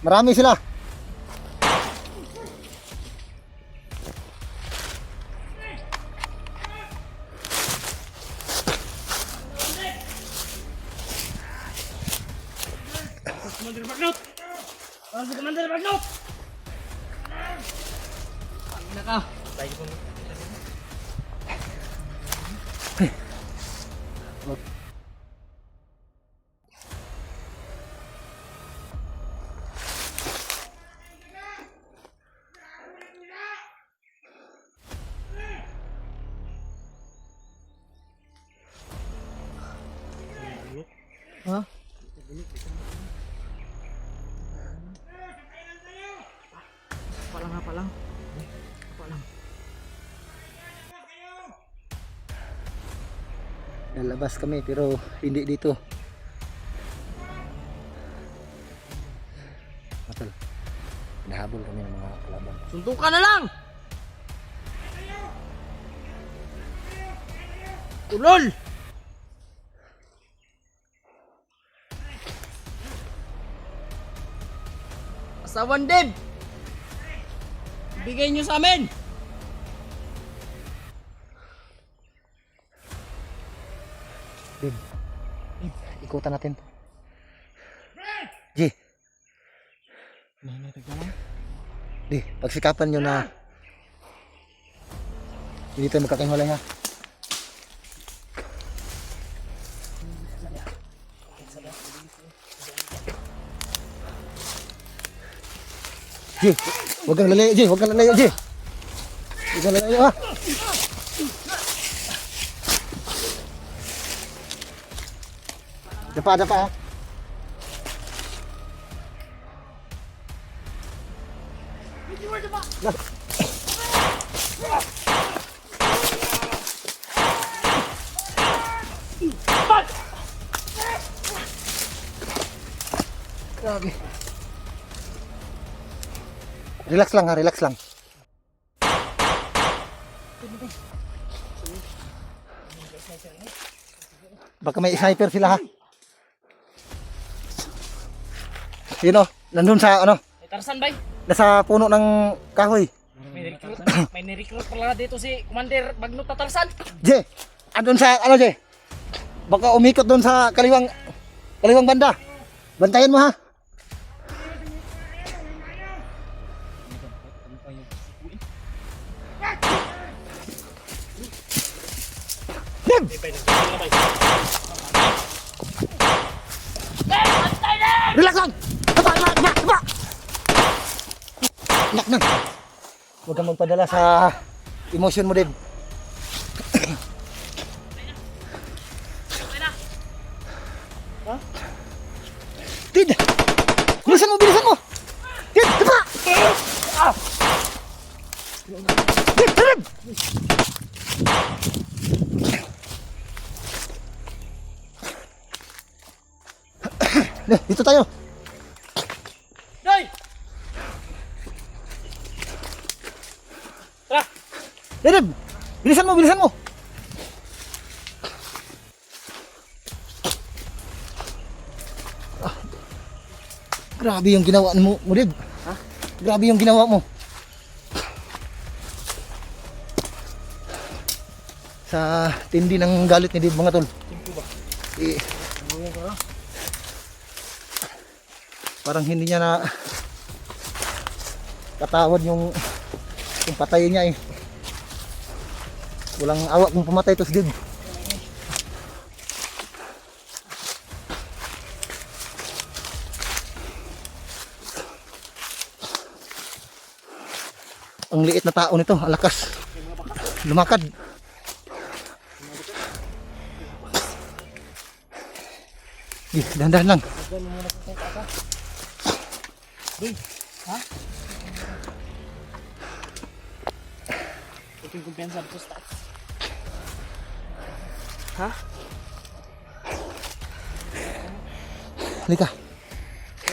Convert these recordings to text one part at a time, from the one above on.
Marami sila. Commander Bagnot! Para sa Commander Bagnot! Pangina ka! Ha? Apa lang. Lalabas kami pero hindi dito. Matol. Nahabol kami ng mga kalaban. Suntukan na lang! Ulol! Asawan Deb! Bigay nyo sa amin! Bib, ikutan natin to. Ji. Di, pagsikapan nyo na hindi tayo magkakahulay ha. Ji, huwag kang lalayo, Ji, huwag kang lalayo, Ji. Huwag kang lalayo ha. Dapa ha. Grabe. Relax lang ha, relax lang. Baka may sniper sila ha. Yun o, nandun sa ano, May Tarzan bay! nasa puno ng kahoy. May nirecruit pala dito si Commander Bagnot na Tarzan! Je, andun sa ano Je? Baka umikot doon sa kaliwang banda. Bantayan mo ha. Dem! Relax lang! Tapa! Nak na! Huwag kang magpadala sa emotion mo, Deb. Tid! Bilisan mo! Tid! Tapa! Tid! Tid! Dito tayo! Doy! Tara! Deb! Bilisan mo! Grabe yung ginawa mo, Deb. Ha? Grabe yung ginawa mo. Sa tindi ng galit ni Deb, mga tol. Timpo ba? Eh, parang hindi niya na katawad yung patayin niya eh. Walang awa kung pumatay to si Deb. Ang liit na tao nito, ang lakas lumakad. Dahan-dahan lang. Ha? Ito yung kumpiyansa dito sa taas. Ha? Halika.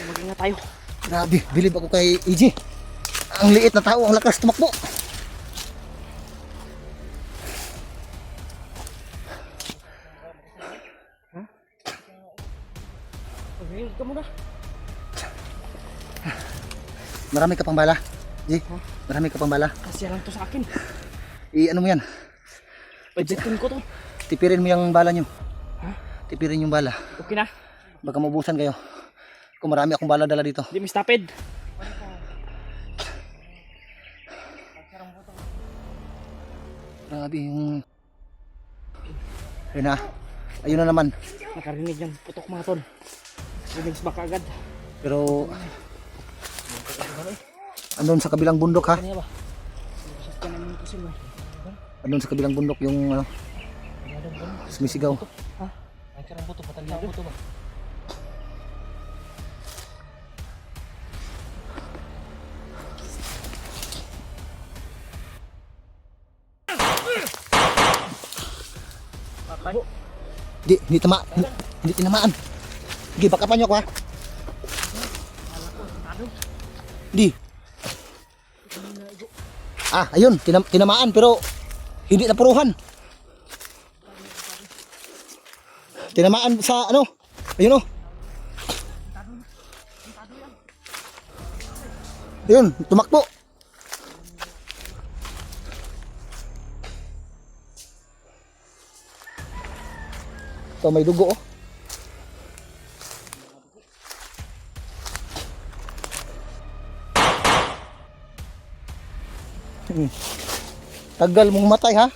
Mag-ingat tayo. Grabe, bilib ako kay EJ. Ang liit na tao, ang lakas tumakbo. Pag-ingat ka muna. Marami ka pang bala. G, marami ka pang bala. Kasi lang to sa akin. Ano mo yan? Budgetin ko to. Tipirin mo yung bala nyo. Ha? Tipirin yung bala. Okay na. Baka maubusan kayo. Kung marami akong bala dala dito. Hindi mo stopid. Grabe yung... Ayun na. Ayun na naman. Nakarinig yung putok mga tol. Rinig baka agad. Pero... Andun sa kabilang bundok ha. Kanya ba? Sasakyan namin ito sila. Andun sa kabilang bundok yung ano. Sumisigaw. Ha? Ay karang buto. Batalya ang buto ba? Patay. Hindi tama. Hindi tinamaan. Sige, bakapan nyo ako ha. Di. Ayun, tinamaan pero hindi napuruhan. Tinamaan sa ano? Ayun oh. Ayun, tumakbo. So may dugo oh. Tagal mong matay ha.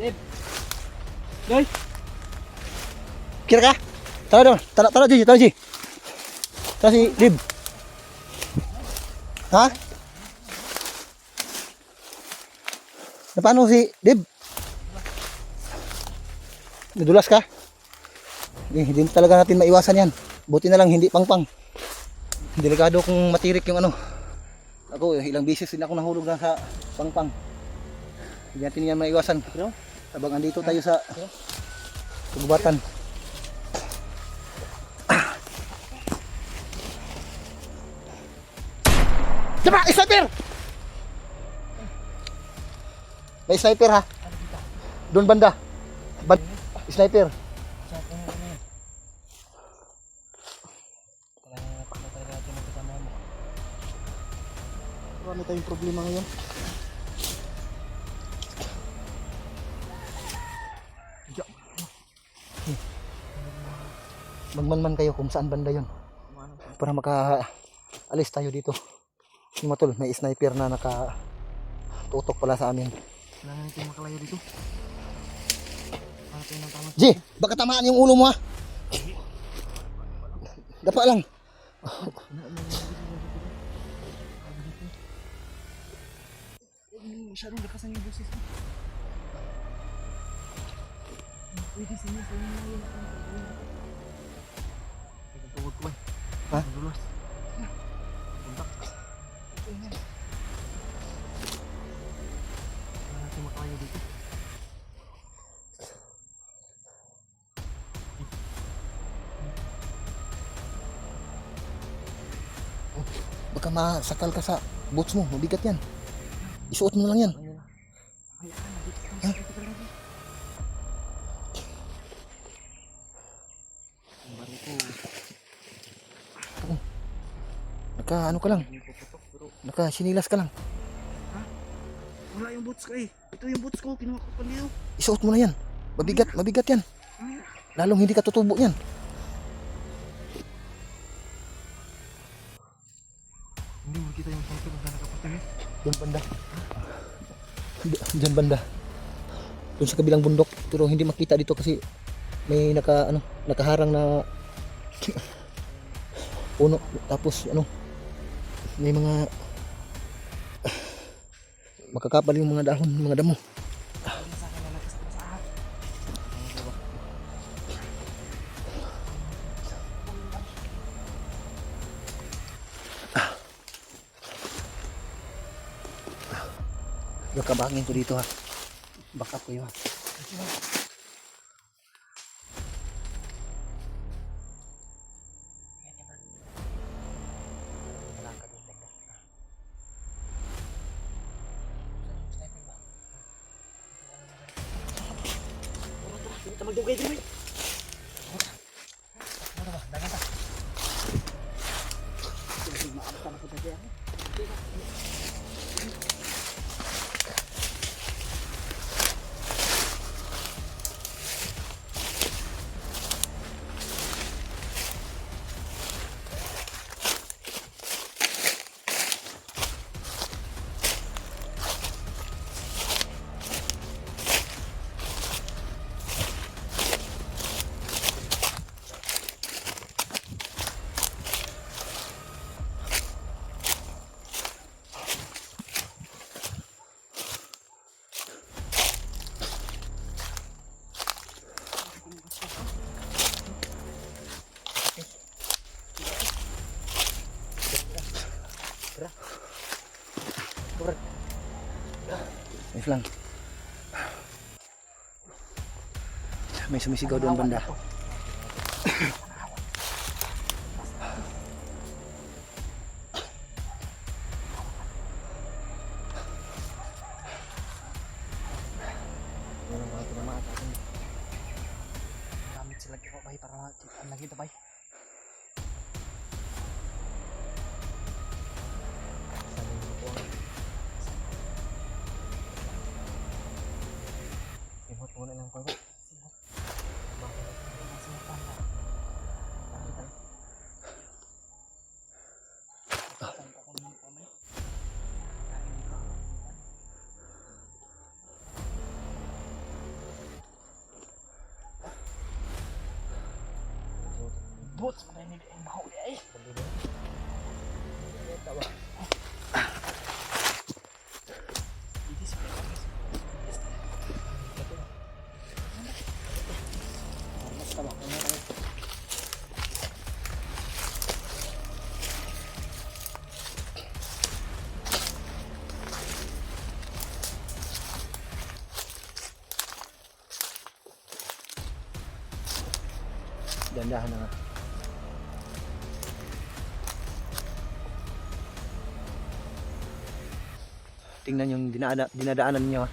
Dave. Doy. Kira ka? Tara doon. Tara Ji. Tara si Dib. Ha? Paano si Dib? Nadulas ka? Hindi talaga natin maiwasan yan. Buti na lang hindi pangpang. Delikado kung matirik yung ano. Ako ilang beses din ako nahulog na sa pangpang. Hindi natin yan maiwasan. Habang andito tayo sa kagubatan. Diba! Sniper! May sniper ha? Doon banda. Sniper. Marami tayong problema ngayon. Magmanman kayo kung saan banda yon para maka-alis tayo dito. Yung matol, may sniper na nakatutok pala sa amin. Kailangan natin makalayo dito. Para tayo ng tamang. G, baka tamaan yung ulo mo ha. Dapa lang. Masyadong lakasan yung boses mo. Pwede sa inyo yun. Tawag ko ba? Ha? Dulas. Buntak. Kailangan natin makalayo dito. Baka masakal ka sa boots mo, mabigat yan. Isuot mo na lang yan. Ha? Naka ano ka lang? Naka sinilas ka lang. Wala yung boots ko eh. Ito yung boots ko, kinuha ko pa niyo. Isuot mo na yan. Mabigat yan. Lalong hindi ka tutubo yan. Hindi mo kita yung photo na nakapatay. Doon banda. Diyan banda. Doon sa kabilang bundok. Pero hindi makita dito kasi may nakaharang na puno. Tapos may mga makakapal yung mga dahon, mga damo. Kabangin ko dito ha. Backup ko yun. Kita magdugay din, boy. Ano ba? Dagan ta. Maabot na po na diyan. Wait lang. May sumisigaw doon banda. Gamit sila kaya bay para makita lagi ito bay. Simot muna lang ko. Simot. Bakit simot pa na? Boots, marinig ang baho niya eh. Dandahan na nga. Tingnan yung dinadaanan niyo.